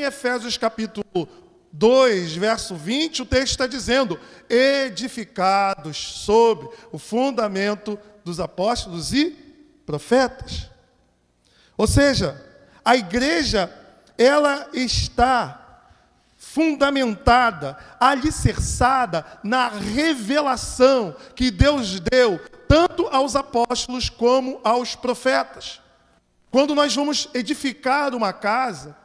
Efésios capítulo 2, verso 20, o texto está dizendo: edificados sobre o fundamento dos apóstolos e profetas. Ou seja, a igreja, ela está fundamentada, alicerçada na revelação que Deus deu tanto aos apóstolos como aos profetas. Quando nós vamos edificar uma casa,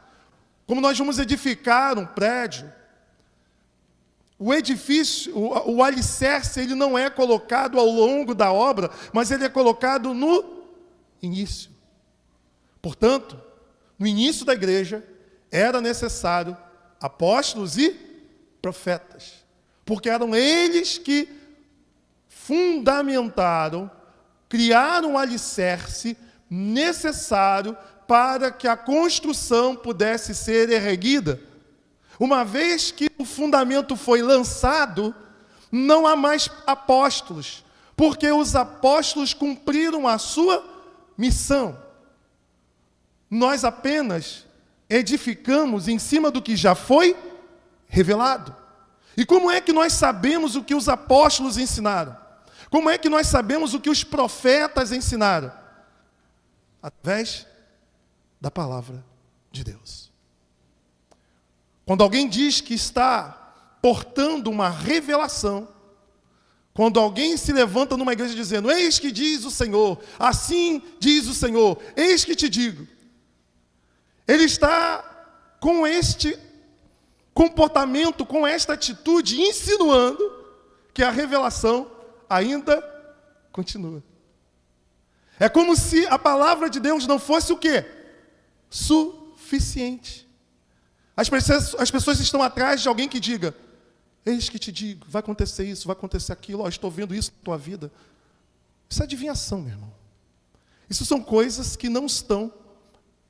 como nós vamos edificar um prédio, o edifício, o alicerce, ele não é colocado ao longo da obra, mas ele é colocado no início. Portanto, no início da igreja, era necessário apóstolos e profetas, porque eram eles que fundamentaram, criaram um alicerce necessário para que a construção pudesse ser erguida. Uma vez que o fundamento foi lançado, não há mais apóstolos, porque os apóstolos cumpriram a sua missão. Nós apenas edificamos em cima do que já foi revelado. E como é que nós sabemos o que os apóstolos ensinaram? Como é que nós sabemos o que os profetas ensinaram? Através da palavra de Deus. Quando alguém diz que está portando uma revelação, quando alguém se levanta numa igreja dizendo: eis que diz o Senhor, assim diz o Senhor, eis que te digo, ele está com este comportamento, com esta atitude, insinuando que a revelação ainda continua. É como se a palavra de Deus não fosse o quê? Suficiente. As pessoas estão atrás de alguém que diga: eis que te digo, vai acontecer isso, vai acontecer aquilo, estou vendo isso na tua vida. Isso é adivinhação, meu irmão. Isso são coisas que não estão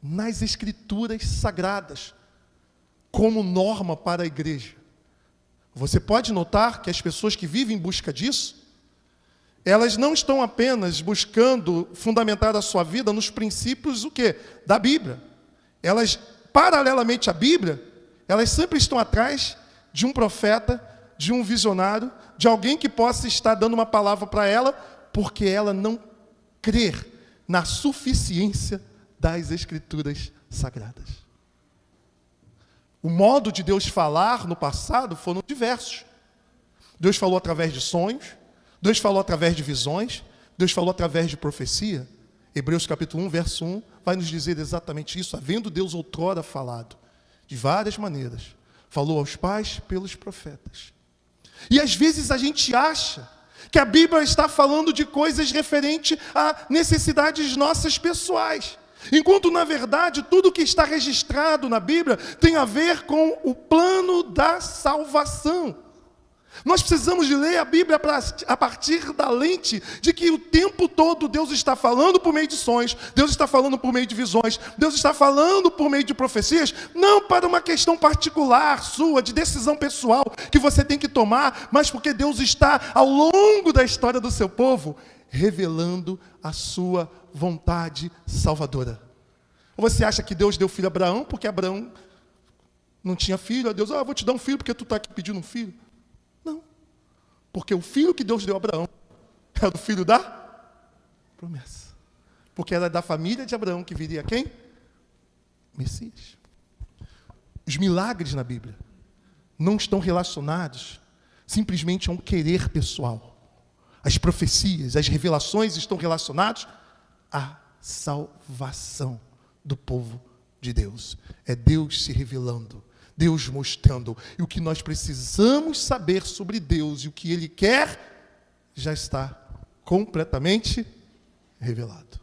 nas escrituras sagradas como norma para a igreja. Você pode notar que as pessoas que vivem em busca disso, elas não estão apenas buscando fundamentar a sua vida nos princípios, o quê? Da Bíblia. Elas, paralelamente à Bíblia, elas sempre estão atrás de um profeta, de um visionário, de alguém que possa estar dando uma palavra para ela, porque ela não crê na suficiência das Escrituras Sagradas. O modo de Deus falar no passado foram diversos. Deus falou através de sonhos, Deus falou através de visões, Deus falou através de profecia. Hebreus capítulo 1, verso 1, vai nos dizer exatamente isso. Havendo Deus outrora falado, de várias maneiras, falou aos pais pelos profetas. E às vezes a gente acha que a Bíblia está falando de coisas referentes a necessidades nossas pessoais. Enquanto, na verdade, tudo que está registrado na Bíblia tem a ver com o plano da salvação. Nós precisamos de ler a Bíblia a partir da lente de que o tempo todo Deus está falando por meio de sonhos, Deus está falando por meio de visões, Deus está falando por meio de profecias, não para uma questão particular sua, de decisão pessoal que você tem que tomar, mas porque Deus está, ao longo da história do seu povo, revelando a sua vontade salvadora. Ou você acha que Deus deu filho a Abraão porque Abraão não tinha filho? A Deus, vou te dar um filho porque tu está aqui pedindo um filho. Não. Porque o filho que Deus deu a Abraão era o filho da promessa. Porque era da família de Abraão que viria quem? Messias. Os milagres na Bíblia não estão relacionados simplesmente a um querer pessoal. As profecias, as revelações estão relacionadas à salvação do povo de Deus. É Deus se revelando, Deus mostrando. E o que nós precisamos saber sobre Deus e o que Ele quer, já está completamente revelado.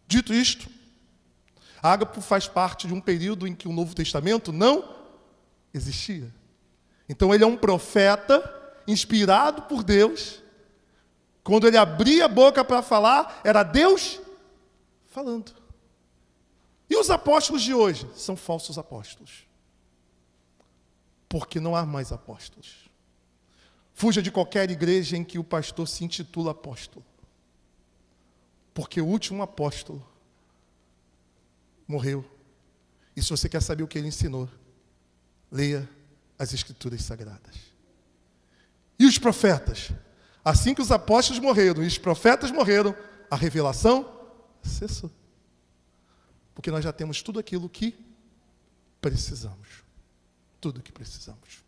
Dito isto, Ágapo faz parte de um período em que o Novo Testamento não existia. Então ele é um profeta inspirado por Deus. Quando ele abria a boca para falar, era Deus falando. E os apóstolos de hoje são falsos apóstolos. Porque não há mais apóstolos. Fuja de qualquer igreja em que o pastor se intitula apóstolo. Porque o último apóstolo morreu. E se você quer saber o que ele ensinou, leia as Escrituras Sagradas. E os profetas? Assim que os apóstolos morreram e os profetas morreram, a revelação cessou. Porque nós já temos tudo aquilo que precisamos. Tudo o que precisamos.